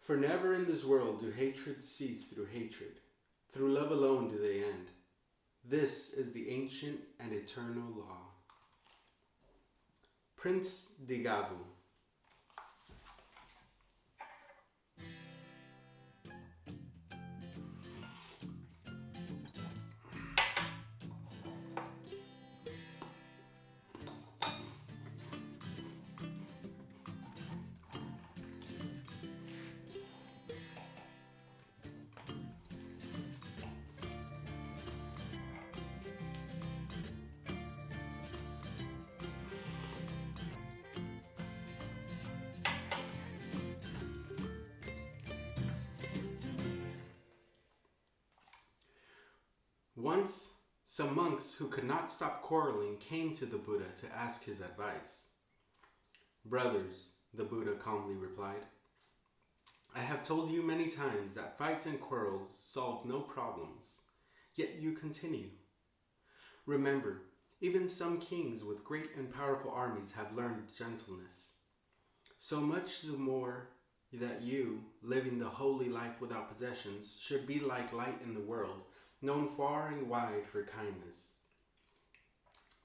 For never in this world do hatreds cease through hatred. Through love alone do they end. This is the ancient and eternal law. Prince Dighavu. Once, some monks who could not stop quarreling came to the Buddha to ask his advice. Brothers, the Buddha calmly replied, I have told you many times that fights and quarrels solve no problems, yet you continue. Remember, even some kings with great and powerful armies have learned gentleness. So much the more that you, living the holy life without possessions, should be like light in the world, known far and wide for kindness.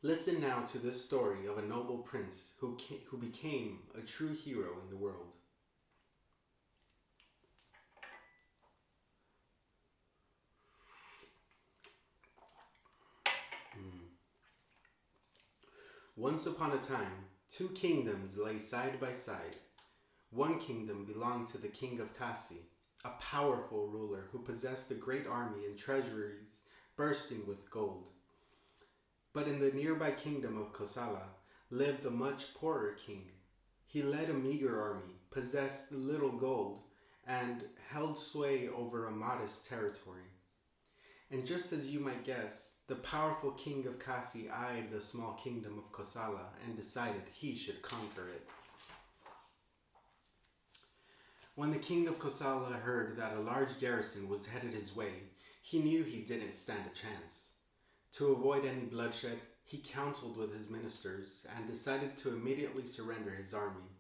Listen now to this story of a noble prince who became a true hero in the world. Once upon a time, two kingdoms lay side by side. One kingdom belonged to the king of Kasi, a powerful ruler who possessed a great army and treasuries bursting with gold. But in the nearby kingdom of Kosala lived a much poorer king. He led a meager army, possessed little gold, and held sway over a modest territory. And just as you might guess, the powerful king of Kasi eyed the small kingdom of Kosala and decided he should conquer it. When the king of Kosala heard that a large garrison was headed his way, he knew he didn't stand a chance. To avoid any bloodshed, he counseled with his ministers and decided to immediately surrender his army.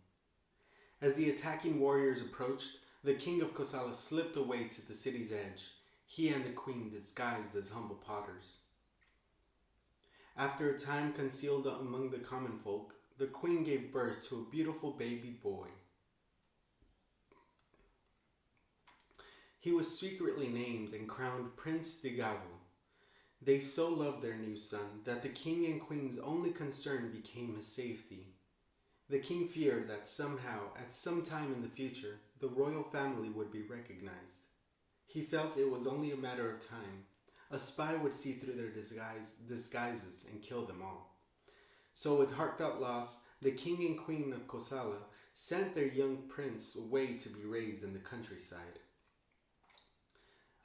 As the attacking warriors approached, the king of Kosala slipped away to the city's edge, he and the queen disguised as humble potters. After a time concealed among the common folk, the queen gave birth to a beautiful baby boy. He was secretly named and crowned Prince Dighavu. They so loved their new son that the king and queen's only concern became his safety. The king feared that somehow, at some time in the future, the royal family would be recognized. He felt it was only a matter of time. A spy would see through their disguises and kill them all. So with heartfelt loss, the king and queen of Kosala sent their young prince away to be raised in the countryside.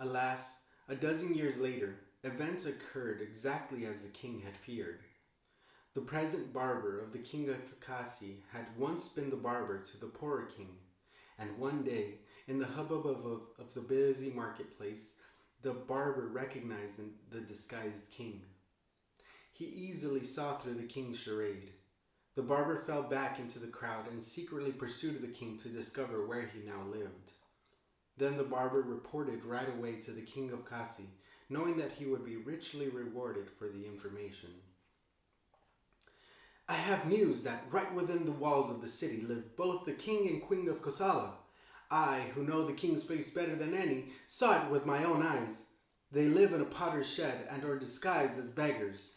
Alas, a dozen years later, events occurred exactly as the king had feared. The present barber of the king of Kasi had once been the barber to the poorer king, and one day, in the hubbub of the busy marketplace, the barber recognized the disguised king. He easily saw through the king's charade. The barber fell back into the crowd and secretly pursued the king to discover where he now lived. Then the barber reported right away to the king of Kasi, knowing that he would be richly rewarded for the information. I have news that right within the walls of the city live both the king and queen of Kosala. I, who know the king's face better than any, saw it with my own eyes. They live in a potter's shed and are disguised as beggars.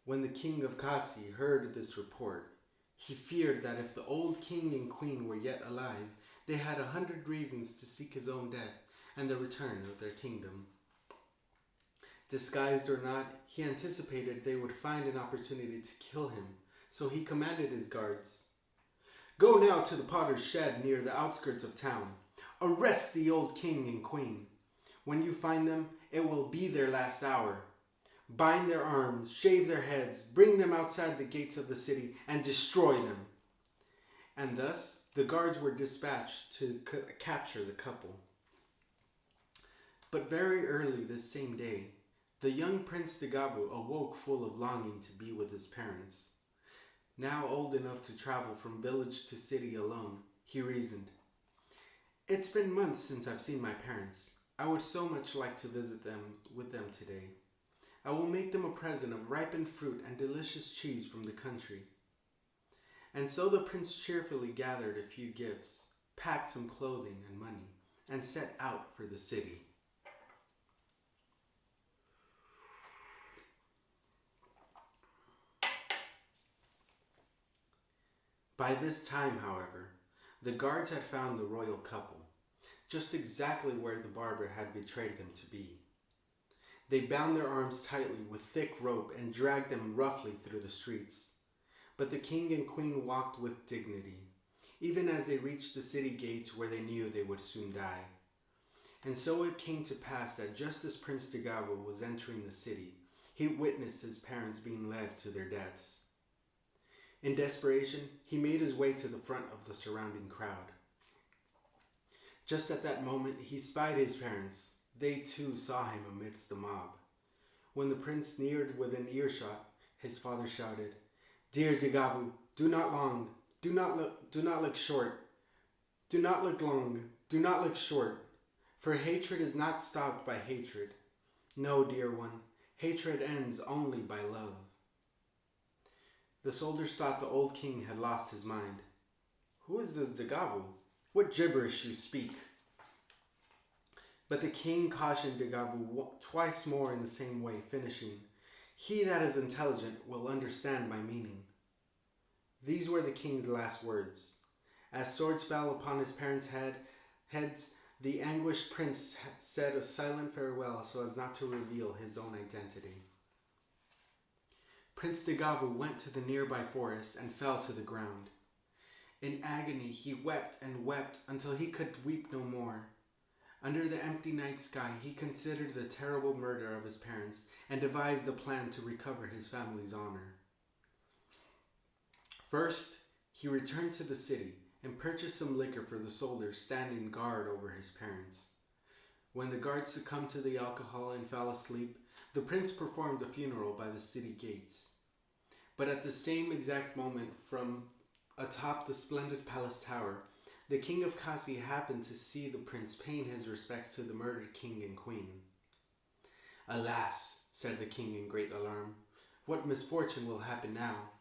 When the king of Kasi heard this report, he feared that if the old king and queen were yet alive, they had 100 reasons to seek his own death and the return of their kingdom. Disguised or not, he anticipated they would find an opportunity to kill him, so he commanded his guards, Go now to the potter's shed near the outskirts of town. Arrest the old king and queen. When you find them, it will be their last hour. Bind their arms, shave their heads, bring them outside the gates of the city, and destroy them. And thus, the guards were dispatched to capture the couple. But very early this same day, the young Prince Dighavu awoke full of longing to be with his parents. Now old enough to travel from village to city alone, he reasoned, It's been months since I've seen my parents. I would so much like to visit them with them today. I will make them a present of ripened fruit and delicious cheese from the country. And so the prince cheerfully gathered a few gifts, packed some clothing and money, and set out for the city. By this time, however, the guards had found the royal couple, just exactly where the barber had betrayed them to be. They bound their arms tightly with thick rope and dragged them roughly through the streets. But the king and queen walked with dignity, even as they reached the city gates where they knew they would soon die. And so it came to pass that just as Prince Dighavu was entering the city, he witnessed his parents being led to their deaths. In desperation, he made his way to the front of the surrounding crowd. Just at that moment, he spied his parents. They too saw him amidst the mob. When the prince neared within earshot, his father shouted, "Dear Dighavu, do not look short, do not look long, do not look short, for hatred is not stopped by hatred. No, dear one, hatred ends only by love." The soldiers thought the old king had lost his mind. "Who is this Dighavu? What gibberish you speak?" But the king cautioned Dighavu twice more in the same way, finishing, "He that is intelligent will understand my meaning." These were the king's last words. As swords fell upon his parents' heads, the anguished prince said a silent farewell so as not to reveal his own identity. Prince Dighavu went to the nearby forest and fell to the ground. In agony, he wept and wept until he could weep no more. Under the empty night sky, he considered the terrible murder of his parents and devised a plan to recover his family's honor. First, he returned to the city and purchased some liquor for the soldiers standing guard over his parents. When the guards succumbed to the alcohol and fell asleep, the prince performed a funeral by the city gates. But at the same exact moment, from atop the splendid palace tower, the king of Kasi happened to see the prince paying his respects to the murdered king and queen. "Alas," said the king in great alarm, "what misfortune will happen now?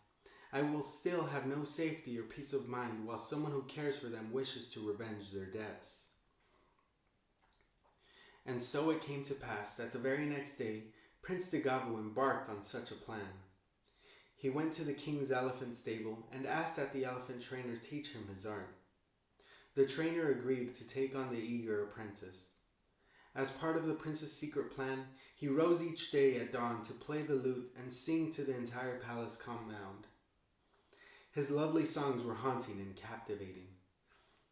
I will still have no safety or peace of mind while someone who cares for them wishes to revenge their deaths." And so it came to pass that the very next day, Prince Dighavu embarked on such a plan. He went to the king's elephant stable and asked that the elephant trainer teach him his art. The trainer agreed to take on the eager apprentice. As part of the prince's secret plan, he rose each day at dawn to play the lute and sing to the entire palace compound. His lovely songs were haunting and captivating.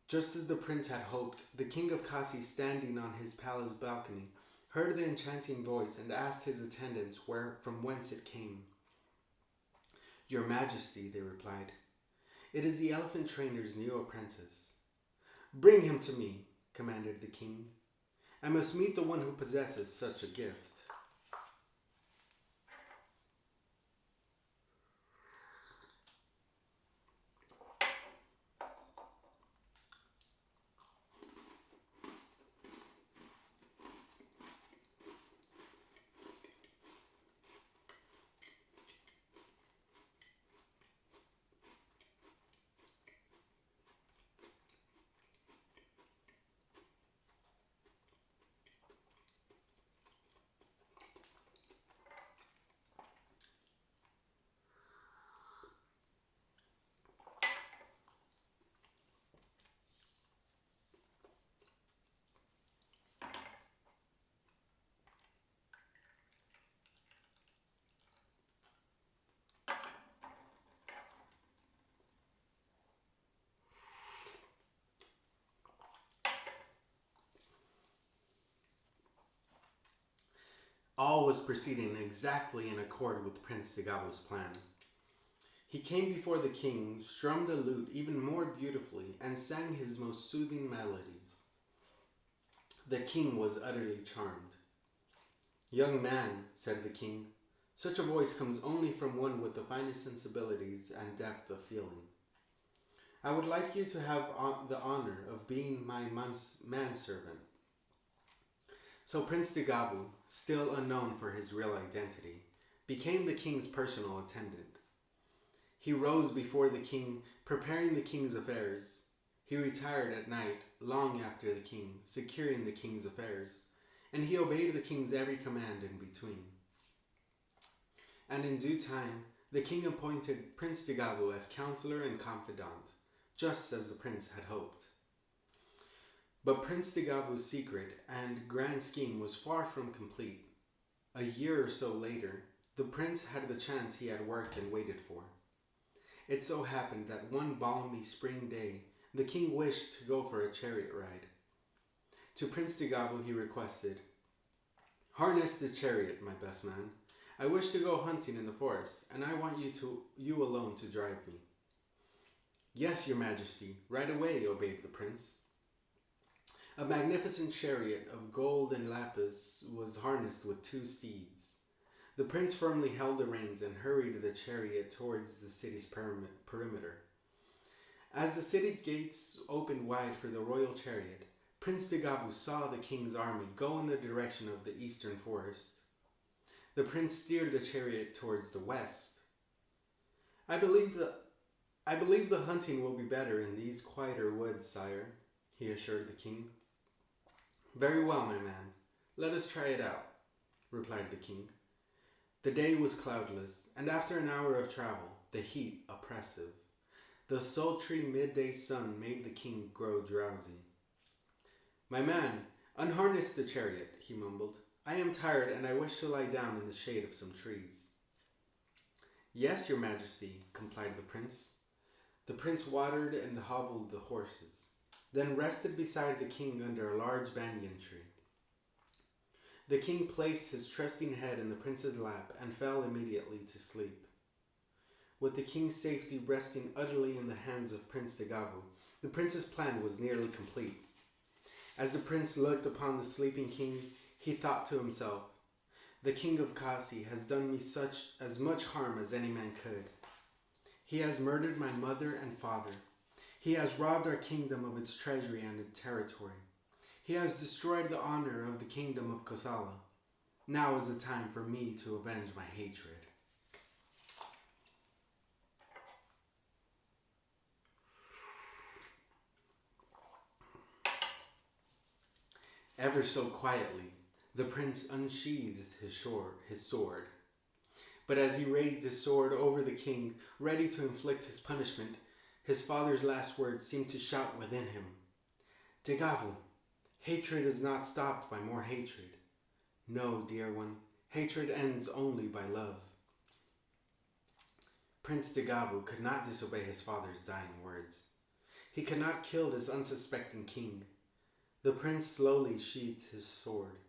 Just as the prince had hoped, the king of Kasi, standing on his palace balcony, heard the enchanting voice and asked his attendants from whence it came. "Your Majesty," they replied, "it is the elephant trainer's new apprentice." "Bring him to me," commanded the king. "I must meet the one who possesses such a gift." All was proceeding exactly in accord with Prince Dighavu's plan. He came before the king, strummed the lute even more beautifully, and sang his most soothing melodies. The king was utterly charmed. "Young man," said the king, "such a voice comes only from one with the finest sensibilities and depth of feeling." I would like you to have the honor of being my manservant. So Prince Dighavu, still unknown for his real identity, became the king's personal attendant. He rose before the king, preparing the king's affairs. He retired at night, long after the king, securing the king's affairs, and he obeyed the king's every command in between. And in due time, the king appointed Prince Dighavu as counselor and confidant, just as the prince had hoped. But Prince Dighavu's secret and grand scheme was far from complete. A year or so later, the prince had the chance he had worked and waited for. It so happened that one balmy spring day, the king wished to go for a chariot ride. To Prince Dighavu he requested, "Harness the chariot, my best man. I wish to go hunting in the forest, and I want you alone to drive me." "Yes, your majesty, right away," obeyed the prince. A magnificent chariot of gold and lapis was harnessed with 2 steeds. The prince firmly held the reins and hurried the chariot towards the city's perimeter. As the city's gates opened wide for the royal chariot, Prince Dighavu saw the king's army go in the direction of the eastern forest. The prince steered the chariot towards the west. I believe the hunting will be better in these quieter woods, sire," he assured the king. "Very well, my man. Let us try it out," replied the king. The day was cloudless, and after an hour of travel, the heat oppressive. The sultry midday sun made the king grow drowsy. "My man, unharness the chariot," he mumbled. "I am tired, and I wish to lie down in the shade of some trees." "Yes, your majesty," complied the prince. The prince watered and hobbled the horses, then rested beside the king under a large banyan tree. The king placed his trusting head in the prince's lap and fell immediately to sleep. With the king's safety resting utterly in the hands of Prince Dighavu, the prince's plan was nearly complete. As the prince looked upon the sleeping king, he thought to himself, "The king of Kasi has done me as much harm as any man could. He has murdered my mother and father. He has robbed our kingdom of its treasury and its territory. He has destroyed the honor of the kingdom of Kosala. Now is the time for me to avenge my hatred." Ever so quietly, the prince unsheathed his sword. But as he raised his sword over the king, ready to inflict his punishment, his father's last words seemed to shout within him, "Dighavu, hatred is not stopped by more hatred. No, dear one, hatred ends only by love." Prince Dighavu could not disobey his father's dying words. He could not kill this unsuspecting king. The prince slowly sheathed his sword.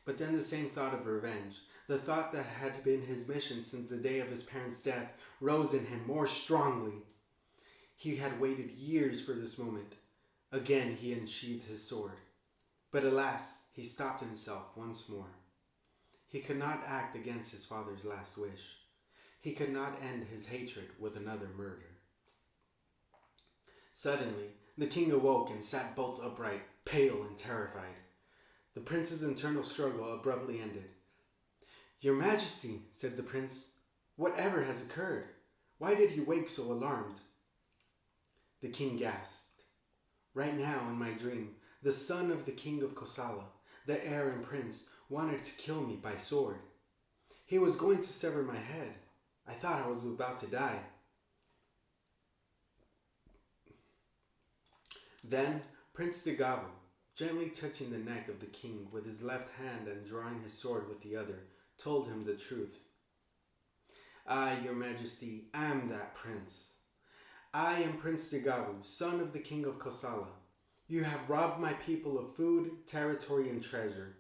But then the same thought of revenge, the thought that had been his mission since the day of his parents' death, rose in him more strongly. He had waited years for this moment. Again he unsheathed his sword. But alas, he stopped himself once more. He could not act against his father's last wish. He could not end his hatred with another murder. Suddenly, the king awoke and sat bolt upright, pale and terrified. The prince's internal struggle abruptly ended. "Your Majesty," said the prince, "whatever has occurred? Why did you wake so alarmed?" The king gasped. Right now, in my dream, the son of the king of Kosala, the heir and prince, wanted to kill me by sword. He was going to sever my head. I thought I was about to die. Then Prince Dighavu, gently touching the neck of the king with his left hand and drawing his sword with the other, told him the truth. "I, your majesty, am that prince. I am Prince Dighavu, son of the king of Kosala. You have robbed my people of food, territory, and treasure.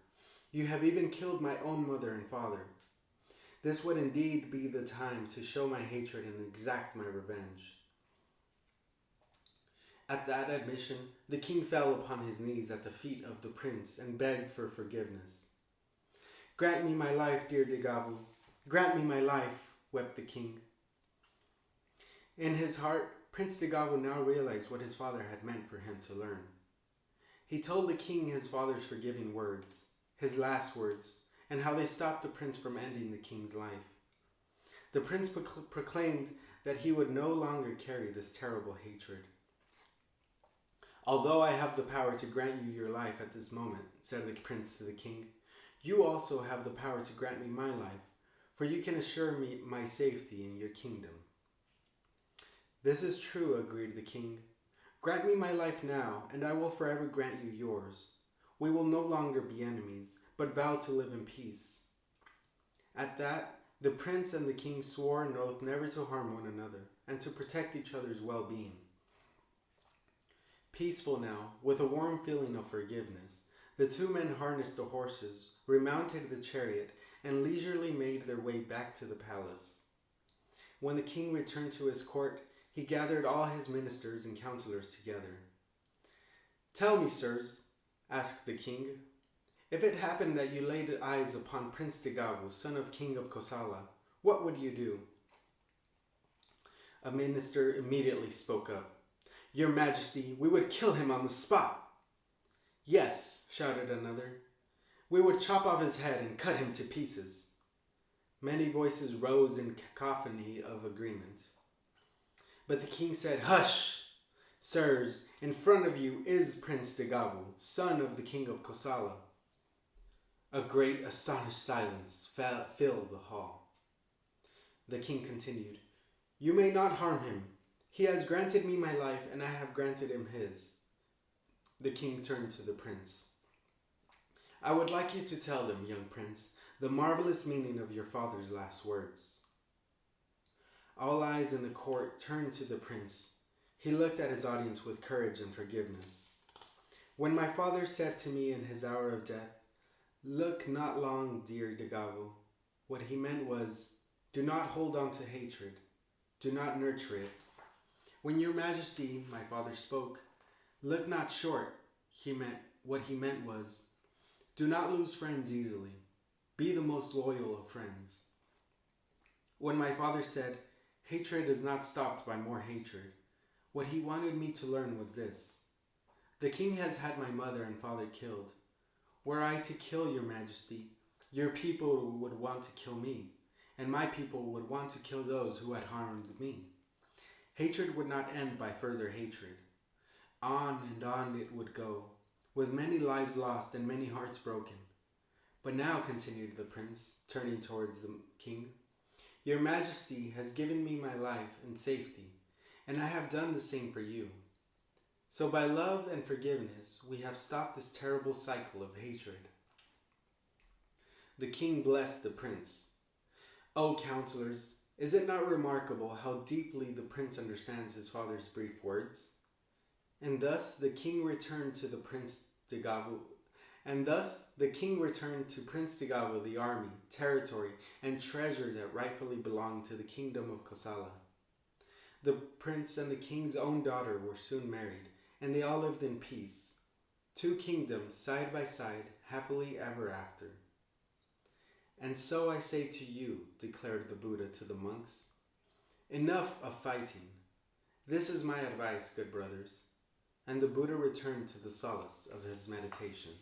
You have even killed my own mother and father. This would indeed be the time to show my hatred and exact my revenge." At that admission, the king fell upon his knees at the feet of the prince and begged for forgiveness. "Grant me my life, dear Dighavu. Grant me my life," wept the king. In his heart, Prince Dighavu now realized what his father had meant for him to learn. He told the king his father's forgiving words, his last words, and how they stopped the prince from ending the king's life. The prince proclaimed that he would no longer carry this terrible hatred. Although I have the power to grant you your life at this moment, said the prince to the king, you also have the power to grant me my life, for you can assure me my safety in your kingdom. This is true, agreed the king. Grant me my life now, and I will forever grant you yours. We will no longer be enemies, but vow to live in peace. At that, the prince and the king swore an oath never to harm one another, and to protect each other's well-being. Peaceful now, with a warm feeling of forgiveness, the two men harnessed the horses, remounted the chariot, and leisurely made their way back to the palace. When the king returned to his court, he gathered all his ministers and counselors together. Tell me, sirs, asked the king, if it happened that you laid eyes upon Prince Dighavu, son of King of Kosala, what would you do? A minister immediately spoke up. Your Majesty, we would kill him on the spot. Yes, shouted another. We would chop off his head and cut him to pieces. Many voices rose in cacophony of agreement. But the king said, Hush! Sirs, in front of you is Prince Dighavu, son of the King of Kosala. A great astonished silence filled the hall. The king continued, You may not harm him. He has granted me my life, and I have granted him his. The king turned to the prince. I would like you to tell them, young prince, the marvelous meaning of your father's last words. All eyes in the court turned to the prince. He looked at his audience with courage and forgiveness. When my father said to me in his hour of death, Look not long, dear Dighavu, what he meant was, do not hold on to hatred. Do not nurture it. When your Majesty, my father spoke, look not short, what he meant was, do not lose friends easily. Be the most loyal of friends. When my father said, hatred is not stopped by more hatred, what he wanted me to learn was this. The king has had my mother and father killed. Were I to kill your Majesty, your people would want to kill me, and my people would want to kill those who had harmed me. Hatred would not end by further hatred. On and on it would go, with many lives lost and many hearts broken. But now, continued the prince, turning towards the king, your Majesty has given me my life and safety, and I have done the same for you. So by love and forgiveness, we have stopped this terrible cycle of hatred. The king blessed the prince. O counselors, is it not remarkable how deeply the prince understands his father's brief words? And thus the king returned to Prince Dighavu the army, territory, and treasure that rightfully belonged to the kingdom of Kosala. The prince and the king's own daughter were soon married, and they all lived in peace, two kingdoms side by side, happily ever after. And so I say to you, declared the Buddha to the monks, enough of fighting. This is my advice, good brothers. And the Buddha returned to the solace of his meditation.